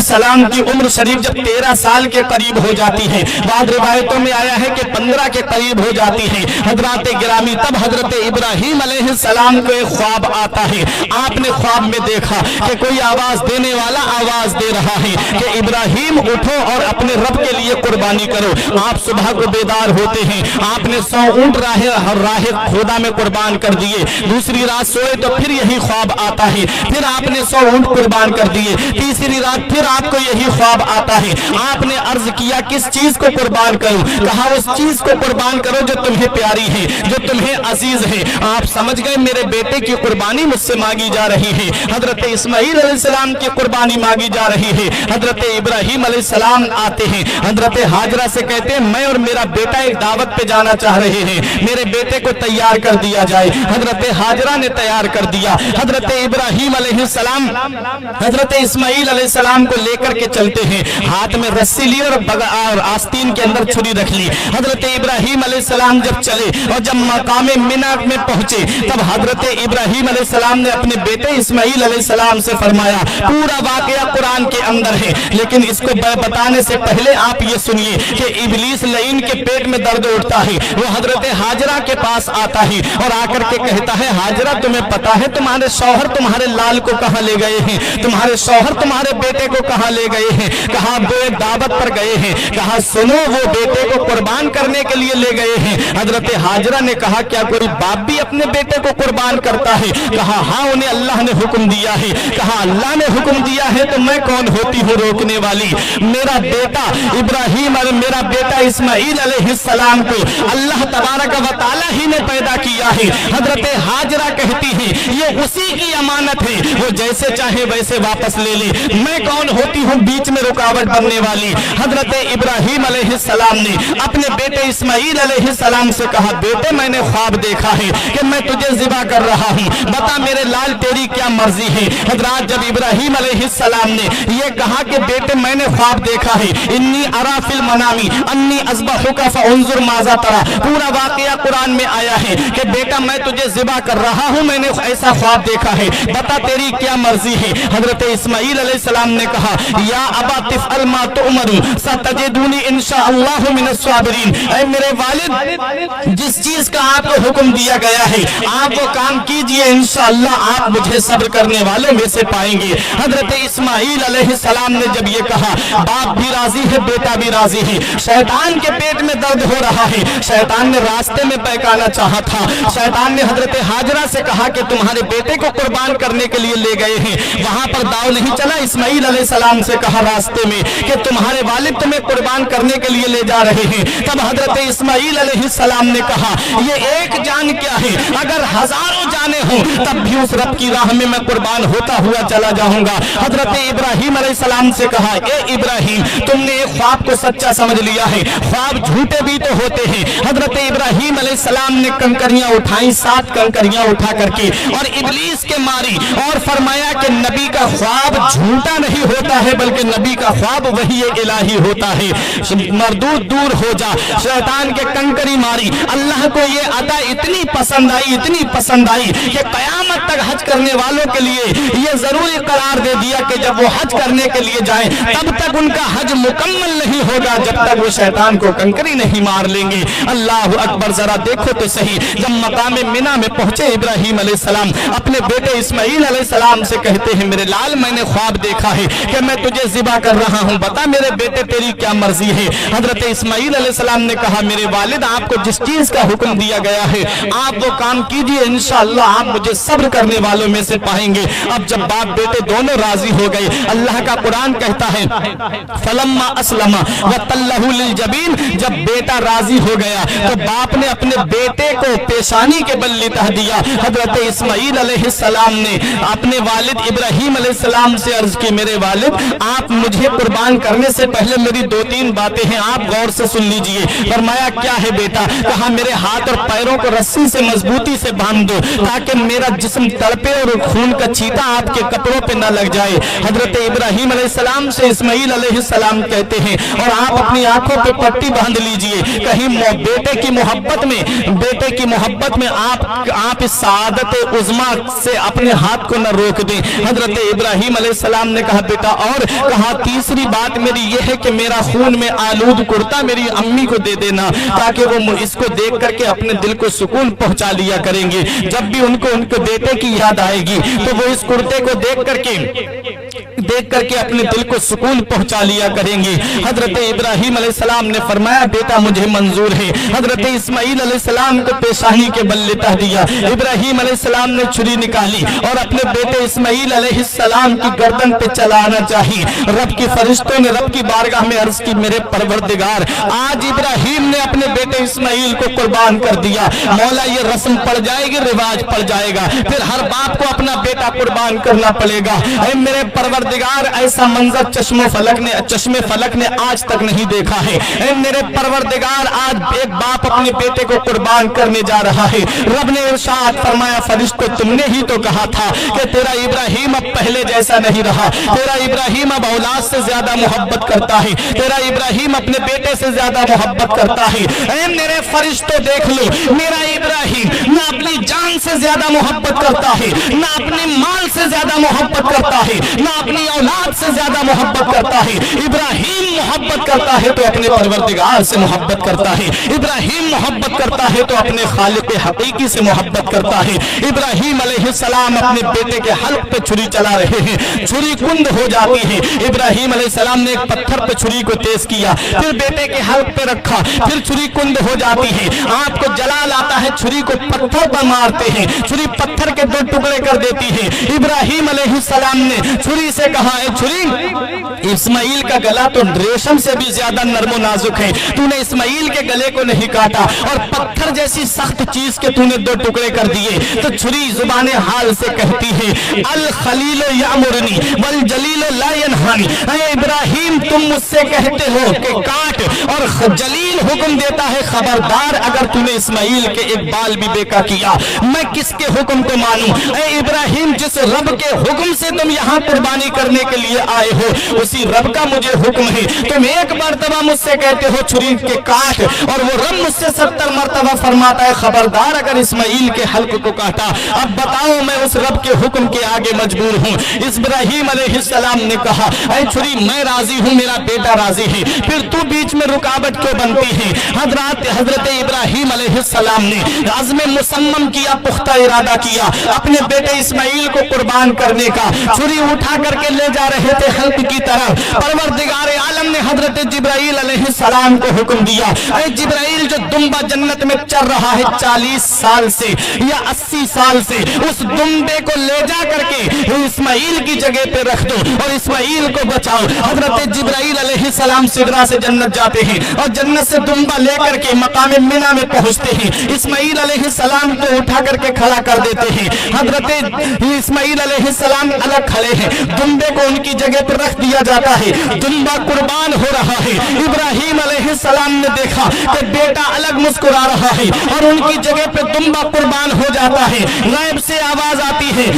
अलैहिस्सलाम की उम्र शरीफ जब 13 साल के करीब हो जाती है, बाद रिवायतों में आया है कि 15 के करीब हो जाती है हजरत गिरामी, तब हजरत इब्राहिम अलैहिस्सलाम को एक ख्वाब आता है। आपने ख्वाब में देखा कि कोई आवाज देने वाला आवाज दे रहा है कि इब्राहिम उठो और अपने रब के लिए कुर्बानी करो। आप सुबह को बेदार होते हैं, आपने 100 ऊंट राह खुदा में कुर्बान कर दिए। दूसरी रात सोए तो फिर यही ख्वाब आता है, फिर आपने 100 ऊंट कुर्बान कर दिए। तीसरी रात फिर आपको यही ख्वाब आता है। आपने अर्ज किया किस चीज को कुर्बान करूं? कहा उस चीज को कुर्बान करो जो तुम्हें प्यारी है, जो तुम्हें अजीज है। आप समझ गए मेरे बेटे की कुर्बानी मुझसे मांगी जा रही है। हजरत इस्माइल अलैहिस्सलाम की कुर्बानी मांगी जा रही है। हजरत इब्राहिम अलैहिस्सलाम आते हैं, हजरत हाजरा से कहते हैं मैं और मेरा बेटा एक दावत पे जाना चाह रहे हैं, मेरे बेटे को तैयार कर दिया जाए। हजरत हाजरा ने तैयार कर दिया। हजरत इब्राहिम अलैहिस्सलाम हजरत इस्माइल अलैहिस्सलाम को लेकर के चलते हैं, हाथ में रस्सी ली और आस्तीन के अंदर छुरी रख ली। हजरत इब्राहिम अलैहिस्सलाम जब चले और जब मकामे मिना में पहुंचे, तब हजरत इब्राहिम अलैहिस्सलाम ने अपने बेटे इस्माइल अलैहिस्सलाम से फरमाया, पूरा वाकया कुरान के अंदर है, लेकिन इसको बताने से पहले आप ये सुनिए कि इब्लीस लईन के पेट में दर्द उठता है। वो हजरत हाजरा के पास आता है और आकर के कहता है, हाजरा तुम्हें पता है तुम्हारे शौहर तुम्हारे लाल को कहाँ ले गए हैं? तुम्हारे शौहर तुम्हारे बेटे को कहाँ ले गए हैं? कहा वो एक दावत पर गए हैं। कहा सुनो वो बेटे को कुर्बान करने के लिए ले गए हैं। हजरत हाजरा ने कहा क्या कोई बाप भी अपने बेटे को कुर्बान करता है? कहा हाँ उन्हें अल्लाह ने हुक्म दिया है। कहा अल्लाह ने हुक्म दिया है तो मैं कौन होती हूँ रोकने वाली? मेरा बेटा इब्राहिम और मेरा बेटा इस्माइल अलैहिस्सलाम को अल्लाह तबारक व तआला ही ने पैदा किया है। हजरत हाजरा कहती है ये उसी की अमानत है, वो जैसे चाहे वैसे वापस ले ले, मैं कौन होती हूँ बीच में रुकावट बनने वाली? हजरत इब्राहिम अलैहिस्सलाम ने अपने बेटे इस्माइल अलैहिस्सलाम से कहा बेटे मैंने ख्वाब देखा है कि मैं तुझे ज़िबा कर रहा हूँ, बता मेरे लाल तेरी क्या मर्जी है? हजरत जब इब्राहिम अलैहिस्सलाम ने ये कहा कि बेटे मैंने ख्वाब देखा है, इन्नी अरा फिल मनामी अन्नी अज़बहुका फअंजुर माज़ा तरा, पूरा वाकया कुरान में आया है कि बेटा मैं तुझे ज़िबा कर रहा हूँ, मैंने ऐसा ख्वाब देखा है, बता तेरी क्या मर्जी है? हजरत इस्माइल अलैहिस्सलाम ने कहा या अबा तिफ़अल मा तुअमरु सतजिदुनी इंशाअल्लाहु मिनस साबिरीन, ऐ मेरे वालिद जिस चीज का आपको हुक्म दिया गया है आप वो काम कीजिए, इंशाअल्लाह आप मुझे सब्र करने वालों में से पाएंगे। हजरत इस्माइल अलैहिस्सलाम ने जब ये कहा बाप भी राजी है बेटा भी राजी है। शैतान के पेट में दर्द हो रहा है, शैतान ने रास्ते में बहकाना चाहा था। शैतान ने हजरत हाजरा से कहा कि तुम्हारे बेटे को कुर्बान करने के लिए ले गए हैं, वहां पर दाव नहीं चला। इस्माइल अलैहिस्सलाम से कहा रास्ते में कि तुम्हारे वालिद तुम्हें कुर्बान करने के लिए ले जा रहे हैं। तब हजरत इस्माइल अलैहिस्सलाम ने कहा ये एक जान क्या है, अगर हजारों जाने हो तब भी उस रब की राह में मैं कुर्बान होता हुआ चला जाऊंगा। हजरत इब्राहिम अलैहिस्सलाम से कहा ए इब्राहिम तुमने एक ख्वाब को सच्चा समझ लिया है, ख्वाब झूठे भी तो होते हैं। हजरत इब्राहिम अलैहिस्सलाम ने कंकरियां उठाई, 7 कंकरियां उठा करके और इब्लीस के मारी और फरमाया कि नबी का ख्वाब झूठा नहीं होता है बल्कि नबी का ख्वाब वही इलाही होता है। मरदूद दूर हो जा, शैतान के कंकरी मारी। अल्लाह को ये अदा इतनी पसंद आई, इतनी पसंद आई कि कयामत तक हज करने वालों के लिए ये जरूरी करार दे दिया कि जब वो हज करने के लिए जाएं तब तक उनका हज मुकम्मल नहीं होगा जब तक वो शैतान को कंकरी नहीं मार लेंगे। अल्लाह अकबर, जरा देखो तो सही, जब मकामे मिना में पहुंचे इब्राहिम अलैहिस्सलाम अपने बेटे इस्माइल अलैहिस्सलाम से कहते हैं मेरे लाल मैंने ख्वाब देखा है कि मैं तुझे ज़िबा कर रहा हूं, बता मेरे बेटे तेरी क्या मर्जी है? हजरत इस्माइल अलैहिस्सलाम ने कहा मेरे वालिद आपको जिस चीज का हुक्म दिया गया है आप वो काम कीजिए, इंशाअल्लाह आप मुझे सब्र करने वालों में से पाएंगे। अब जब बाप बेटे दोनों राजी हो गए, अल्लाह का कुरान कहता है फलम्मा अस्लमा व तल्लहु लिल जबीन, जब बेटा राजी हो गया तो बाप ने अपने बेटे को पेशानी के बल लिटा दिया। हजरत इस्माइल अलैहिस्सलाम ने अपने वालिद इब्राहिम अलैहिस्सलाम से अर्ज की मेरे वालिद आप मुझे कुर्बान करने से पहले मेरी 2-3 बातें हैं आप गौर से सुन लीजिए। फरमाया क्या है बेटा? कहा मेरे हाथ और पैरों को रस्सी से मजबूती से बांध दो ताकि मेरा जिस्म तड़पे और खून का छींटा आपके कपड़ों पे न लग जाए। हजरत इब्राहिम अलैहिस्सलाम से इस्माइल अलैहिस्सलाम कहते हैं और आप अपनी आंखों पे पट्टी बांध लीजिए, कहीं बेटे की मोहब्बत में आप इस सादत उज़्मा से अपने हाथ को न रोक दें। हजरत इब्राहिम अलैहिस्सलाम ने कहा बेटा और कहा तीसरी बात मेरी ये है कि मेरा खून में आलूद कुर्ता मेरी अम्मी को दे देना, ताकि वो इसको देख करके अपने दिल को सुकून पहुंचा लिया करेंगे। जब भी उनको उनके बेटे की याद आएगी तो वो इस कुर्ते को देख करके अपने दिल को सुकून पहुंचा लिया करेंगे। हजरत इब्राहिम अलैहिस्सलाम ने फरमाया बेटा मुझे मंजूर है। हजरत इस्माइल अलैहिस्सलाम को पेशानी के बल लेटा दिया। इब्राहिम अलैहिस्सलाम ने छुरी निकाली और अपने बेटे इस्माइल अलैहिस्सलाम की गर्दन पे चलाना चाहिए। रब की फरिश्तों ने रब की बारगाह में अर्ज की मेरे परवरदिगार आज इब्राहिम ने अपने बेटे इस्माइल को कुर्बान कर दिया। मौला ये रस्म पड़ जाएगी, रिवाज पड़ जाएगा, फिर हर बाप को अपना बेटा कुर्बान करना पड़ेगा। ऐ मेरे परवरदिगार ऐसा मंजर चश्मे फलक ने आज तक नहीं देखा है। ऐ मेरे परवरदिगार आज एक बाप अपने बेटे को कुर्बान करने जा रहा है। रब ने इरशाद फरमाया फरिश्तों तुमने ही तो कहा था कि तेरा इब्राहिम अब पहले जैसा नहीं रहा, तेरा इब्राहिम अब औलाद से ज्यादा मोहब्बत करता है, तेरा इब्राहिम अपने बेटे से ज्यादा मोहब्बत करता है। ऐ मेरे फरिश्तों देख लो मेरा इब्राहिम ना अपनी जान से ज्यादा मोहब्बत करता है, ना अपने माल से ज्यादा मोहब्बत करता है, ना अपनी औलाद से ज्यादा मोहब्बत करता है। इब्राहिम मोहब्बत करता है तो अपने परवरदिगार से मोहब्बत करता है। इब्राहिम मोहब्बत करता है तो अपने खालिक हकीकी से मोहब्बत करता है। इब्राहिम अलैहिस्सलाम अपने बेटे के हल्क पे छुरी चला रहे हैं, छुरी कुंद हो जाती है। इब्राहिम अलैहिस्सलाम ने एक पत्थर पे छुरी को तेज किया, फिर बेटे के हल्क पे रखा, फिर छुरी कुंद हो जाती है। आपको जलाल आता है, छुरी को पत्थर पर मारते हैं, छुरी पत्थर के दो टुकड़े कर देती है। इब्राहिम अलैहिस्सलाम ने छुरी से कहा है छुरी इस्माइल का गला तो रेशम से भी ज्यादा नर्म नाजुक है, तूने इस्माइल के गले को नहीं काटा और पत्थर जैसी सख्त चीज के तूने दो टुकड़े कर दिए। तो छुरी जुबाने हाल से कहती है अल खलील यामुरनी वल जलील ला यनहानी। इब्राहिम तुम मुझसे कहते हो कि काट और जलील हुक्म देता है खबरदार अगर तूने इस्माइल के एक बाल भी बेका किया मैं किसके हुक्म को मानूं। इब्राहिम जिस रब के हुक्म से तुम यहाँ कुर्बानी करने के लिए आए हो उसी रब का मुझे हुक्म है। तुम एक मर्तबा मुझसे कहते हो छुरी के काट और वो रब मुझसे 70 मर्तबा फरमाता है खबरदार अगर इस्माइल के हल्क को काटा। अब बताओ मैं उस रब के हुक्म के आगे मजबूर हूँ। इब्राहिम अलैहिस्सलाम ने कहा ऐ छुरी मैं राजी हूँ, मेरा बेटा राजी है, फिर तू बीच में रुकावट क्यों बनती है। हजरत इब्राहिम अलैहिस्सलाम ने अज़्म मुसम्मम किया, पुख्ता इरादा किया अपने बेटे इस्माइल को कुर्बान करने का। छुरी उठा करके ले जा रहे थे हल्क की तरफ। परवरदिगार आलम ने हजरत जिब्राइल अलैहिस्सलाम को हुक्म दिया ऐ जिब्राइल जो दुम्बा जन्नत में चल रहा है 40 साल से या 80 साल से उस दुम्बे को ले जा करके इस्माइल की जगह पे रख दो और इस्माइल को बचाओ। हजरत जिब्राइल अलैहिस्सलाम सिदरा से जन्नत जाते हैं और जन्नत से दुम्बा लेकर के मकाम मिना में पहुंचते हैं। इस्माइल अलैहिस्सलाम को उठा करके खड़ा कर देते हैं। हजरत इस्माइल अलैहिस्सलाम अलग खड़े हैं, दुम्बे को उनकी जगह पर रख दिया जाता है, दुम्बा कुर्बान हो रहा है। इब्राहिम अलैहिस्सलाम ने देखा कि बेटा अलग मुस्कुरा रहा है और उनकी जगह पे दुम्बा कुर्बान हो जाता है। गैब से आवाज आती है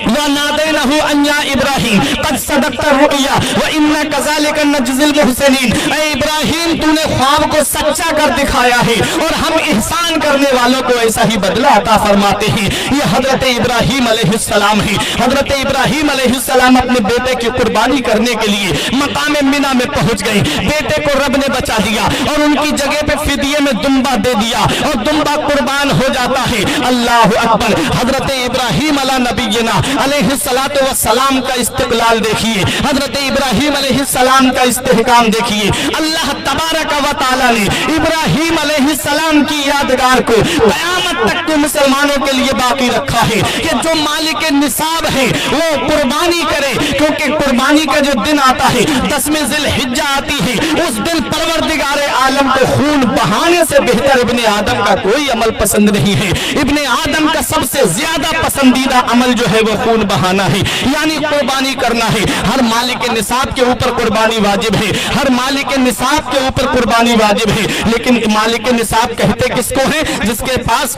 व नादैनहु अन्या इब्राहिम कद सदक़ता रुया व इन्ना कज़ालिका नजज़िल मुहसिनीन। ऐ इब्राहिम तूने ख्वाब को सच्चा कर दिखाया है और हम ihसान करने वालों को ऐसा ही बदला अता फरमाते हैं। ये हजरत इब्राहिम अलैहिस्सलाम है। हजरत इब्राहिम अलैहिस्सलाम अपने बेटे की कुर्बानी करने के लिए मकाम मिना में पहुंच गए। बेटे को रब ने बचा दिया और उनकी जगह पे फिदिये में दुम्बा दे दिया और दुम्बा कुर्बान हो जाता है। अल्लाह अकबर। हजरत इब्राहिम अला नबीना अलैहिस्सलातु वस्सलाम का इस्तिक़लाल देखिए, हजरत इब्राहिम अलैहिस्सलाम का इस्तेहकाम देखिए। अल्लाह तबारक व तआला ने इब्राहिम अलैहिस्सलाम की यादगार को क़यामत तक के मुसलमानों के लिए बाकी रखा है कि जो मालिक निसाब है वो कुर्बानी करे, क्योंकि कुर्बानी का जो दिन आता है 10वें ज़िलहिज्जा आती है, उस दिन परवरदिगार आलम को खून बहाने से बेहतर इब्ने आदम का कोई अमल पसंद नहीं है। इब्ने आदम का सबसे ज्यादा पसंदीदा अमल जो है वो खून बहाना है, यानी कुर्बानी करना है। हर मालिक निसाब के ऊपर कुर्बानी वाजिब है, हर मालिक निसाब के ऊपर कुर्बानी वाजिब है। लेकिन मालिक निसाब कहते किसको है? जिसके पास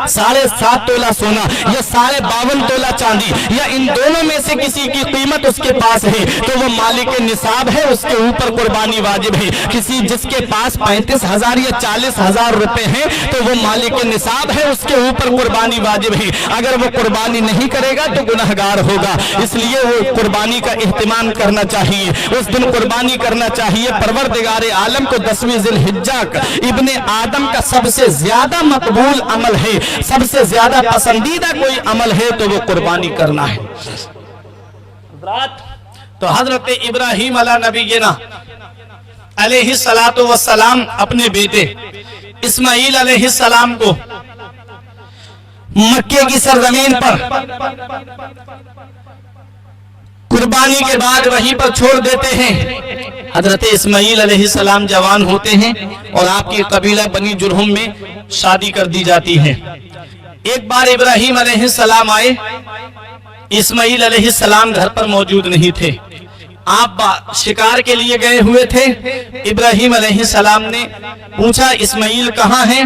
7.5 तोला सोना या 52 तोला चांदी या इन दोनों में से किसी की कीमत उसके पास है तो वो मालिक निसाब है, اس के ऊपर कुर्बानी वाजिब है। किसी जिसके पास 35,000 या 40,000 रुपए हैं तो वो मालिक निसाब है, उसके ऊपर कुर्बानी वाजिब है। अगर वो कुर्बानी नहीं करेगा तो गुनहगार होगा, इसलिए वो कुर्बानी का इहतिमाम करना चाहिए, उस दिन कुर्बानी करना चाहिए। परवरदिगार आलम को 10वीं ज़िलहिज्जा इब्ने आदम का सबसे ज्यादा मकबूल अमल है, सबसे ज्यादा पसंदीदा कोई अमल है तो वो कुर्बानी करना है। तो हजरत इब्राहीम अला नबीना अलैहिस्सलातु वस्सलाम अपने बेटे इस्माईल अलैहिस्सलाम को मक्के की सरजमीन पर कुर्बानी के बाद वहीं पर छोड़ देते हैं। हजरत इस्माईल अलैहिस्सलाम जवान होते हैं और आपकी कबीला बनी जुरहुम में शादी कर दी जाती है। एक बार इब्राहीम अलैहिस्सलाम आए, इस्माईल अलैहिस्सलाम घर पर मौजूद नहीं थे, आप शिकार के लिए गए हुए थे। इब्राहीम अलैहिस्सलाम ने पूछा इस्माईल कहाँ हैं,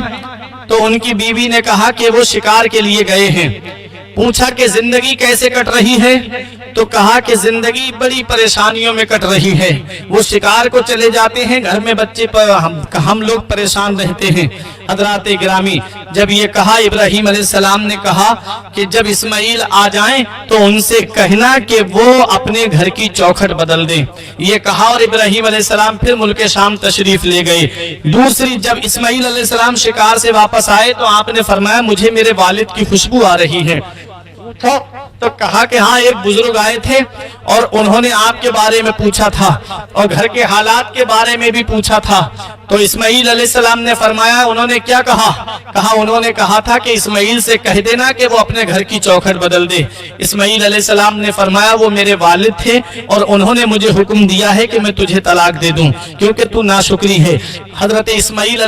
तो उनकी बीवी ने कहा कि वो शिकार के लिए गए हैं। पूछा कि जिंदगी कैसे कट रही है, तो कहा कि जिंदगी बड़ी परेशानियों में कट रही है। वो शिकार को चले जाते हैं, घर में बच्चे पर हम लोग परेशान रहते हैं। हजरात गिरामी, जब ये कहा इब्राहीम अलैहिस्सलाम ने कहा कि जब इस्माईल आ जाएं तो उनसे कहना कि वो अपने घर की चौखट बदल दें। ये कहा और इब्राहीम अलैहिस्सलाम फिर मुल्क शाम तशरीफ ले गए। दूसरी, जब इस्माईल अलैहिस्सलाम शिकार से वापस आए तो आपने फरमाया मुझे मेरे वालिद की खुशबू आ रही है। तो कहा कि हाँ, एक बुजुर्ग आए थे और उन्होंने आपके बारे में पूछा था और घर के हालात के बारे में भी पूछा था। तो इस्माईल अलैहिस्सलाम ने फरमाया, उन्होंने क्या कहा? कहा उन्होंने कहा था कि इस्माईल से कह देना कि वो अपने घर की चौखट बदल दे। इस्माईल अलैहिस्सलाम ने फरमाया वो मेरे वालिद थे और उन्होंने मुझे हुक्म दिया है कि मैं तुझे तलाक दे दूं क्योंकि तू नाशुक्री है। हजरत इस्माईल